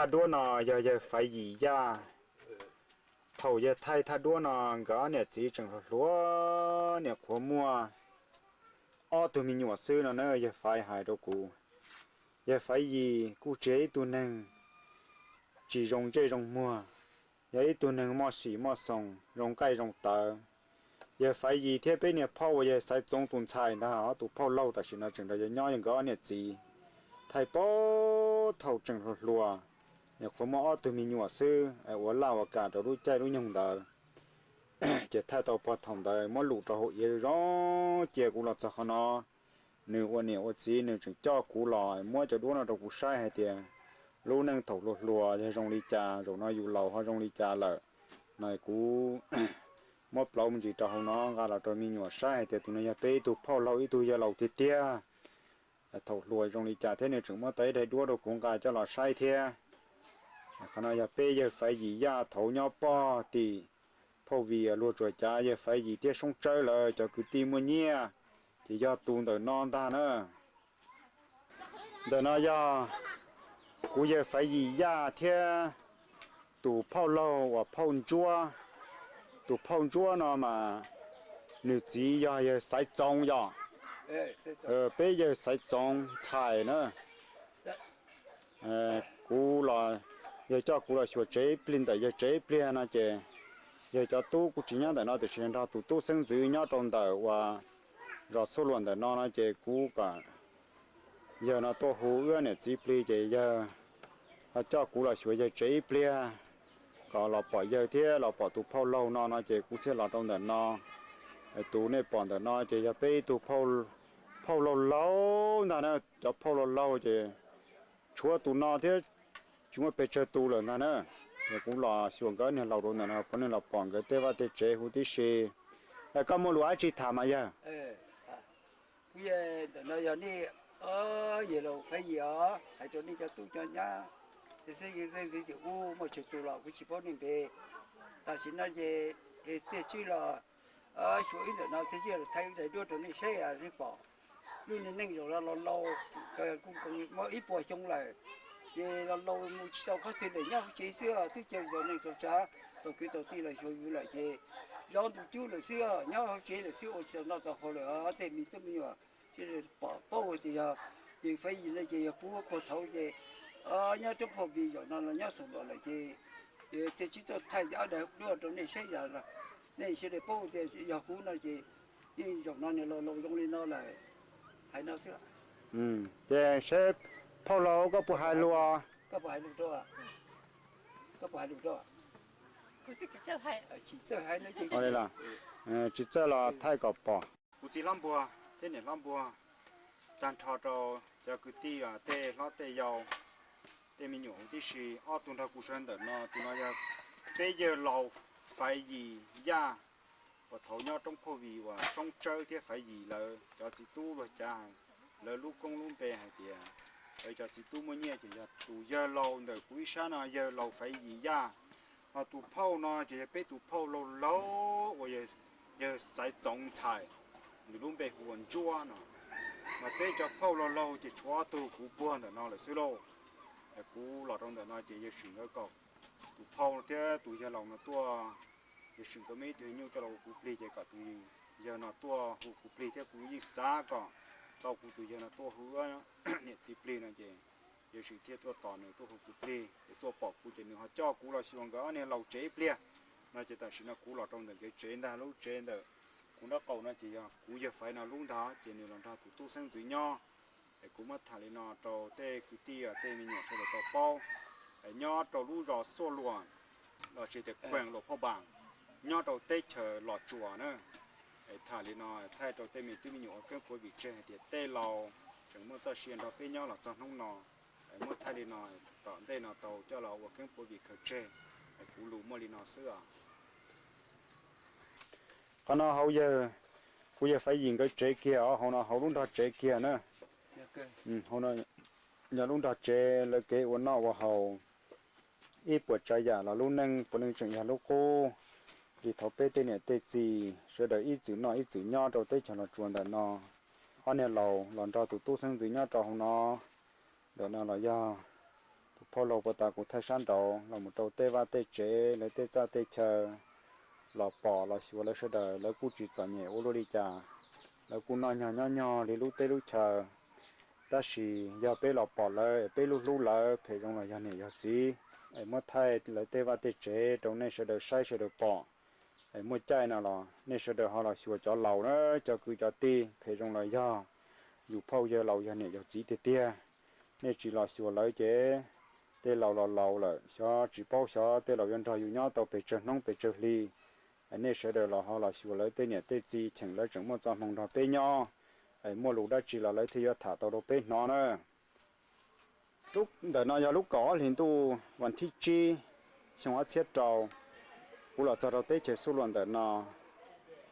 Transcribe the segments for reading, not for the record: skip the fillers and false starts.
ถ้าด้วนอย่าไฟหยีย่าเผาอย่าไทยถ้าด้วนก็เนี่ยจีจังหัวเนี่ยขัวมัวอ้อตัวมีหนวดซื้อเนอะอย่าไฟหายตัวกูอย่าไฟหยีกูเจ๊ตัวหนึ่งจีรงเจรงมัวอย่าอีตัวหนึ่งมอสีมอส่งรงใกล้รงเตออย่าไฟหยีเทียบไปเนี่ยพ่อว่าอย่าใส่จงตุนชายนะฮะตัวพ่อเล่าแต่สินะจังได้ย่อยังก็เนี่ยจีไทยป้อเท่าจังรัวเนี่ยคนมอตัวมีหนวดซื้อไอ้หัวเล่าอากาศเรารู้ใจรู้ยังเดอจะถ้าตัวพอทำได้มอหลุดเราเยอะร้อเจ้ากูเราจะขนาหนึ่งวันเนี่ยวันจีหนึ่งจึงจ่อกูลอยมัวจะรู้เราเรากูใช้ให้เดียรู้นั่งถกรัวจะรงลีจารงน้อยอยู่เราเขารงลีจาเลยนายกูมอเปล่ามันจีจะเขาน้องก็เราตัวมีหนวดใช้ให้เดียตัวนี้ไปตัวพ่อเราอีตัวยาเราเตี้ยถกรวยรงลีจาเท่านี้ถึงมอเตยได้ด้วยเราคงกายจะเราใช้เทียขณะยาเป้ยไฟหยียาเถาเนาป้อตีพ่อวีรัวจ่วยจ้ายไฟหยีเตี้ยสงใจเลยจะคือตีมือเนี่ยที่ยาตูนเดินนอนตาเนอะเดินนอยากูยไฟหยียาเทียตูพ่อเล่าว่าพ่อจัวตูพ่อจัวเนาะมาหนึ่งจียาใส่จงยาเป้ยใส่จงใช่เนอะกูรอgiờ cho cụ là sửa chế plin tại giờ chế plin na chế giờ cho tu cụ chỉ nhớ tại nó từ trên đó tu sinh giữ nhớ trong đời và rồi số lượng tại nó chế cụ cả giờ nó to hú ưa này chỉ plin chế giờ cho cụ là sửa giờ chế plin còn là bỏ giờ thế là bỏ tu phao lâu nó chế cụ sẽ là trong đời nó tu này bỏ đời nó chế giờ bây tu phao lâu lâu nó cho phao lâu lâu chế chúa tu nó thế chúng ta phải chơi tu rồi nè nè cũng là xuống cái này lâu rồi nè nè phần này là bằng cái tế và tế chế hút tí xì có một loại chỉ thảm mà ya bây giờ nó giờ đi giờ đâu phải gì ở hay cho đi cho tu cho nhá thì sẽ u mà chơi tu là cái chỉ bảo nên về ta chỉ nói về cái chỉ là số ít nó sẽ chỉ là thay để đưa cho nó xe à đi bỏ luôn nên nên rồi là lâu cũng mỗi ít bỏ chung lại thì lâu một chỉ tao có thể để nhau chế xưa thứ chơi rồi này rồi cha tôi cứ đầu tiên là chơi vui lại chế rồi tụi chú là xưa nhau chế là xưa ở nó tao hồi là để mình cho mình chế bỏ bao thì thì phải gì là chế cú có thấu chế nhau trong phòng gì rồi nó là nhau sống rồi lại chế thì chỉ tao thay giá để đưa trong này xây ra là này sẽ để bao thì giờ cú nó chế đi rồi nó này lâu trong này nó lại hay nó xưa để xếp phao lâu có bùa hai lúa có phải được đâu à có phải được đâu à chỉ chơi hai nó chỉ đây là chỉ chơi là thay cọp bò cụ chỉ làm bùa thế này làm bùa đàn thọ cho cứ ti tê lót tê dầu tê mình nhổ tí xì tuần thọ cụ sơn đợt nó tụi nó giờ bây giờ lâu phải gì ya và thấu nhau trong phô vì và trong chơi thì phải gì là cho chỉ tu rồi cha là lúc công lúc về hay tiền bây giờ chỉ tu mua nhẹ chỉ là tu giờ lâu rồi cuối sáng nó giờ lâu phải gì ya tu phao nó chỉ biết tu phao lâu lâu và giờ sai trồng菜lúc về huấn chua nó mà bây giờ phao lâu lâu chỉ chua tu cú buồn rồi nó là xí lô cú lọt trong đó nó chỉ giờ sừng nó cọc tu phao thế tu giờ lâu nó tua giờ sừng có mấy thứ như cho lâu cú plei chỉ cả tu giờ nó tua cú plei thế cú ít xa cả tao cú tu giờ nó tua hứa nhẹ chỉ plei nó chỉ giờ sự thiết tua tỏ này tua cú plei tua bỏ cú chỉ nữa họ cho cú là xong cái này lâu chế plei nó chỉ tại sao nó cú lọt trong đó cái chế đó lúc chế đó cú nó cầu nó chỉ cú giờ phải nó lúc đó chỉ nếu làm sao tu sinh chữ nho để cú mất thằng nó trâu tê cứ tia tê mình nhỏ sau đó trâu bao nho trâu lú rò xô luồn là chỉ để quen lột phong bảng nho trâu tê chờ lọt chùa nữa thằng nó thay trâu tê mình nhỏ cái cuối bị chơi thì tê lò chẳng muốn sao xuyên đó bên nho là cho không nọ mất thằng nó tận tê nó tàu cho lò cái cuối bị khởi chơi cú lú mua nó sữa còn nó hậu giờ cú giờ phải nhìn cái chế kia họ nó hậu lúc đó chế kia nữa họ nó nhà lúc đó chế là cái uốn nó vào hậu ít bữa trái giả là lúc nâng bữa nâng chuyện nhà lúc cô thì thấu bê tên này tên gì sẽ đợi ít chữ nhỏ rồi tới cho nó chuồn đợt nó họ này lầu lần đầu tụi tu sinh chữ nhỏ cho nó đợt nó là do phô lô của ta cũng thay sáng đầu là một đầu tê va tê chế lấy tê cha tê chờ là bỏ là xíu là sẽ đợi là cú chỉ cho nhẹ ô lô đi cha là cú nói nhỏ để lúc tê lúc chờ ta chỉ giờ bé là bỏ lại bé lúc lúc lại phải trong là giờ này giờ gì ấy mất thay lấy tê va tê chế trong này sẽ đợi sai sẽ đợi bỏ ấy mất trái nào là nên sẽ đợi họ là xíu cho lầu đó cho cứ cho ti phải trong là giờ dù phao giờ lầu giờ này giờ gì tê tê nên chỉ là xíu lấy chế tê lầu là cho chỉ bao cho tê lầu dân trò dù nhau tàu bị trơn nông bị trơn ly anh nên sẽ được là họ là xíu lấy tê nhẹ tê gì chẳng lấy chẳng một trăm mong đào bê nhau ấy mua lúa đã chỉ là lấy thì thả tàu đồ bê nó nữa lúc đợt nó giờ lúc có liền tuวันที่จีxong ở chết trâu cú là cho đầu tê chế số lượng đợt nó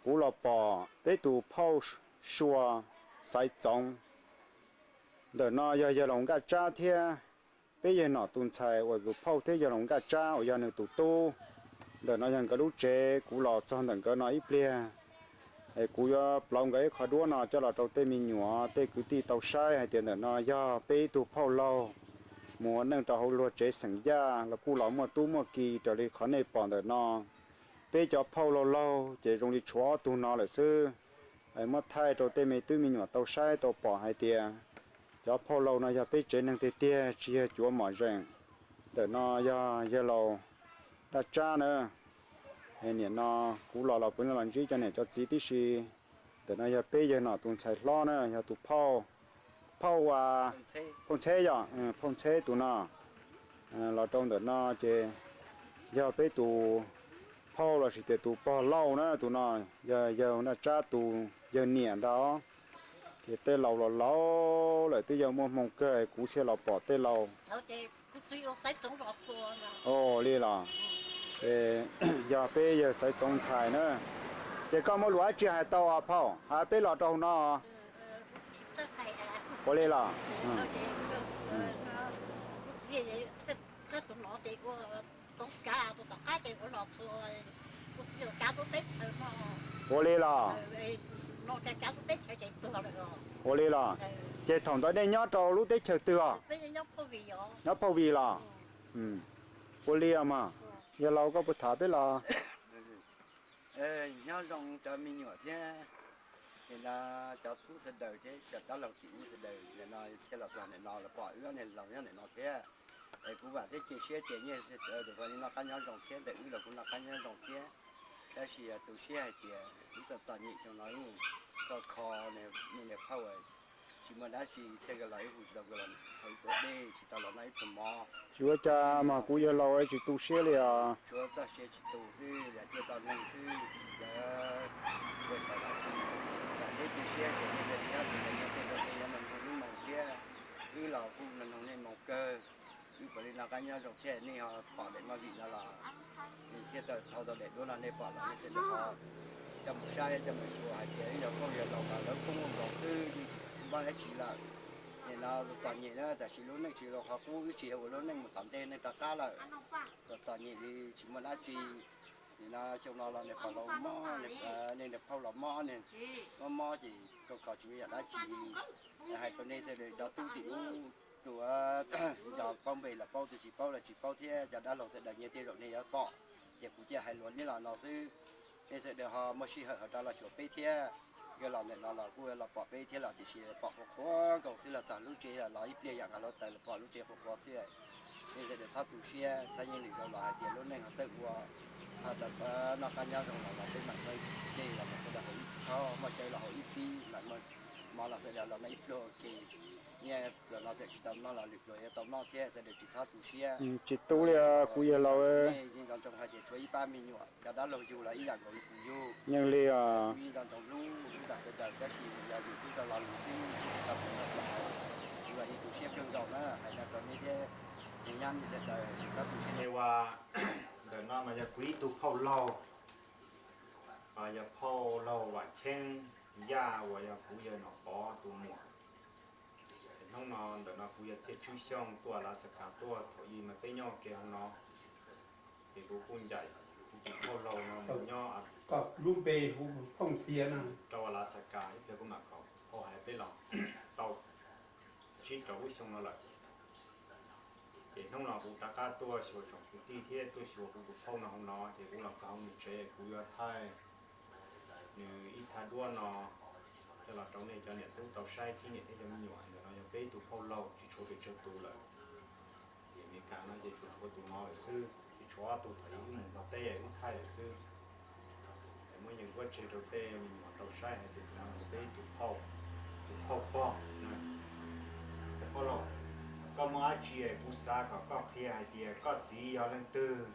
cú là bỏ tê tu phao xua sai giống đợt nó giờ lòng cả cha thia bây giờ nó tuần chạy và cứ phao thế giờ lòng cả cha ở giờ nó tụ tu đợt nóยังcái lúc chế cú lọ cho đợt cái nó ít bia ấy cú giờ lòng cái khó đua nó cho là tàu tê mình nhỏ tê cứ ti tàu sai hay tiền đợt nó giờ bây tụ phao lâu mua nâng tàu hồ lúa chế sẵn ra là cú lọ mua tu mua kỳ trở đi khó này bỏ đợt nó bây giờ phao lâu lâu chế dùng đi chúa tu nó là sư ấy mất thay tàu tê mình tu mình nhỏ tàu sai tàu bỏ hay tiền cho phao lâu nó giờ bây chế nâng tê tia chia chúa mở rèn để nó giờ lâu đã cha nữa hiện nhiên nó cú lò bún làm gì cho nên cho chỉ tí xí để nó giờ bây giờ nó tuần sai lo nữa giờ tụ phao phong xe giờ phong xe tụ nó là trong để nó chơi giờ bây tụ phao là chỉ để tụ bao lâu nữa tụ nó giờ nó cha tụ giờ niệm đó thì tê lâu lại tới giờ mua mông cơ cú xe lò bỏ tê lâu ồ đi là giờ bây giờ sẽ trồng菜nữa chỉ có một loại chỉ hai tàu à phao hai bên là trồng nó có đi là có đi là có đi là chỉ thằng đó đây nhớ trâu lúc tết chờ tựa nhớ phao vì là có đi mà giờ lâu có bút thả biết là nhớ rong cho mình nhỏ thế thì là cho thu sẽ đời thế cho đó là chịu sẽ đời để nó thế là toàn này nó là bỏ cái này lòng này nó thế để cũng bảo thế chia sẻ tiền như sẽ được và nó cá nhau rong thế để là cũng là cá nhau rong thế cái gì là tôi share tiền bây giờ toàn nhị cho nó có kho này mình để phao ấy chỉ mà đã chỉ theo cái lấy vụ đầu cái là thấy có đây chỉ tao là lấy phần mò chúa cha mà cú giờ lâu ấy chỉ tu sửa liền chúa ta sẽ chỉ tu sư để cho tao năng sư để về tao là chỉ là để chỉ sửa để như thế thì mình có thể là mình cũng mong kia như là cũng mình không nên mong cơ như vậy là cái nhau trong xe này họ bỏ để mà bị là thì xe tao để đó là nên bỏ là nên sẽ được họ trong một sai trong một số hai tiếng giờ công việc đầu là lớn không có sư bao nhiêu chỉ là thì là toàn nhị đó tại chỉ lúc này chỉ là họ cũng chỉ ở lúc này một tầm tên này cả là toàn nhị thì chỉ muốn ăn chỉ thì là trong đó là để phao lò mò nên để phao lò mò nên mò chỉ có chỉ là chỉ hai tuần này sẽ để cho tu tiểu tụi giờ phong bì là bao thì chỉ bao thế giờ đã lò sẽ đẩy nhẹ thế rồi này giờ bỏ giờ cũng chỉ hai luận như là nó sư nên sẽ để họ mới xí ở đó là chỗ bê thế cái lòng này nó là cái là bỏ bê thế là chỉ bỏ khó còn xí là sản lúc chế là lấy bia dạng là tại là bỏ lúc chế khó xí nên sẽ để thao thủ xe thay như là loại tiền lúc này họ sẽ qua họ đặt nó cá nhau trong là bên mặt đây đây là một cái là họ mà chơi là họ ít đi là mà là sẽ là nó ít đồ thì nghe là nó sẽ chỉ tầm nó là lực rồi tầm nó thế sẽ để chỉ thao thủ xe chỉ tu liền cú giờ lâu ấy nhưng còn trong hai chỉ chơi 30 nhọ cả đã lâu dù là ý dạng của cú vô nhưng liền nhưng còn trong lũ chúng ta sẽ đợi cái gì là dù chúng ta làm gì ta cũng làm là như thủ xe cương đầu nữa hay là còn như thế thì nhanh sẽ đợi chỉ có thủ xe nàyว่าเดี๋ยวน้ามันจะคุยตุพอเราจะพอเราว่าเช่นยาว่าจะคุยหนอปอตัวหมวกน้องนอนเดี๋ยวน้าคุยจะชื่อช่องตัวลาสกาตัวถอยมาเต้ยอเกี่ยวน้องที่กูคุ้นใจพอเราเนาะมันย่อ ก็รูปเบย์ห้องเสียนะ ตัวลาสกาเดี๋ยวกูมาเขาพอหายไปหรอกเตาชิ้นเตาวิ่งช่องนั่นแหละ thì không là cũng ta cá tua sửa trong cũng đi thế tôi sửa cũng không là không nó thì cũng là sao mình chế cũng là thay như ít thay đua nó cho là trong này cho nên tôi tàu sai chi này cho mình nhỏ rồi nó bé tụ không lâu chỉ cho về chơi tụ lại thì mình cả nó chỉ cho tụ nó là sư chỉ cho tụ thấy mình nó tê cũng thay là sư mỗi những quá trình đầu tiên mình mà tàu sai hay thì nó bé tụ không bỏ nè có rồi có mấy chị ấy cũng xa có kia hay thì có gì ở lên từ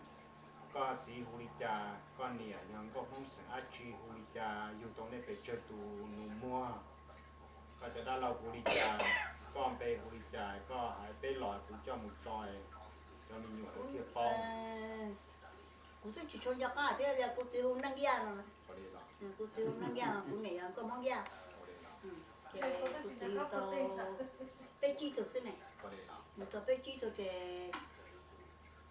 có gì hồ ly trà có nè nhưng có không sợ chị hồ ly trà dùng trong này phải chơi tù nụ mua cóจะได้เราhồ ly trà cóไปhồ ly trà cóหายไปลอยcũng cho một tròi cho mình nhiều cái kia phong cũng chỉ cho giặc à thế là cũng tiêu năng gia rồi có đi là cũng tiêu năng gia cũng này có mong gia có đi là cũng tiêu tao bé chi từ thế này có đi là một tao bé chi từ thì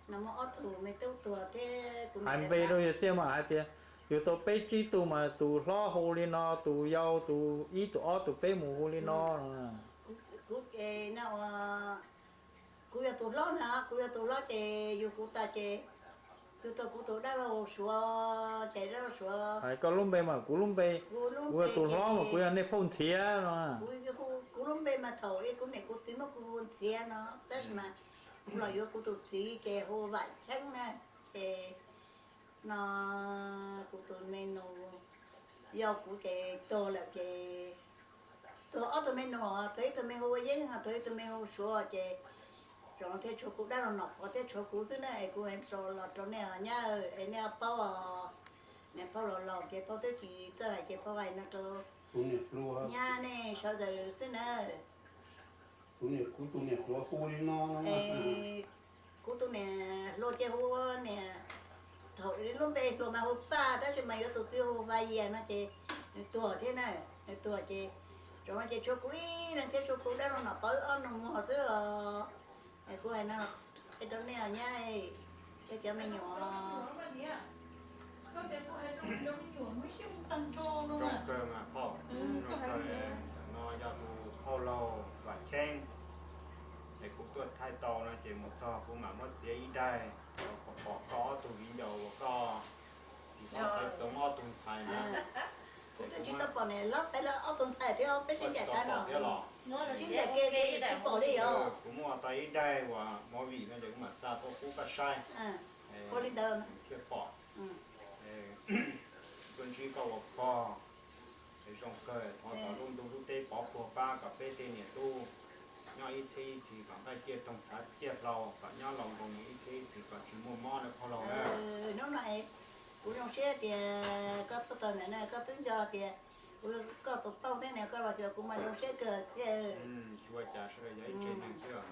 nằm ở tù mấy tao tù thế cũng hành vi đôi chứ mà hai tiền yếu tố bé chỉ tụ mà tụ lo hồ li nó tụ yêu tụ ý tụ ó tụ bé mù hồ li nó cũng cái nào cũng là tù lo nè cũng là tù lo thì yêu cũng ta thì yêu tao cũng tụ đã là sủa chạy ra sủa hay có lúc bé mà cú lúc bé cú tụ lo mà cú anh ấy phong chia nó cú lúc bên mà thầu ấy cũng này cú tím mà cú xe nó tất mà cũng là yêu cú tụ tí cái hồ vải trắng nè cái nó cú tụ mình nó yêu cú cái to là cái to ở tụi mình nó thấy tụi mình hồ giấy hả thấy tụi mình hồ sủa cái rồi thế chỗ cũ đã là nọc ở thế chỗ cũ thế này cú em sò là chỗ này nhá em này bao nè bao lò cái bao thế chỉ tới lại cái bao này nó cho tụ nhẹ lúa nhà này sao giờ xin nè tụ nhẹ lúa hồ li nó cú tụi nè lô cái hồ nè thổi đến lúc về lô mà hồ ba đó chứ mày có tụi tiêu vay gì nó chỉ tuổi thế này tuổi chỉ rồi chỉ chỗ cũ này thế chỗ cũ đã là nọc ở nó mua thế cô ấy nó cái đó này nha cái cháu mình nhỏ trong cơ mà phò trong cơ nó do tụ phò lâu và chen để cũng tuột thay tàu nó chỉ một trò cũng mà mất dễ ý đây có tụ ví dầu có thì nó sẽ giống ở tụ xài nữa cũng chỉ tập bọn này lót phải là ở tuần sai thì ở bên trên giải ta nó nó chính là cái chỉ bỏ đi rồi cũng mua tới đây và mỗi vị nó cũng mà xa tôi cũng có sai bỏ đi đâu cái bỏ con chỉ có một bò để trong cơ họ tạo luôn đúng tê bỏ của ba cà phê tê nhiệt tu nhau ít thì còn cái kia trong sát kia lầu và nhau lòng còn ít thì còn chỉ mua mò được không lầu nữa nó này cũng trong xe thì có tuần này có tính giờ thì có tụ bao thế này có là cũng mà trong xe cờ thế chua chả sữa giấy trên này chưa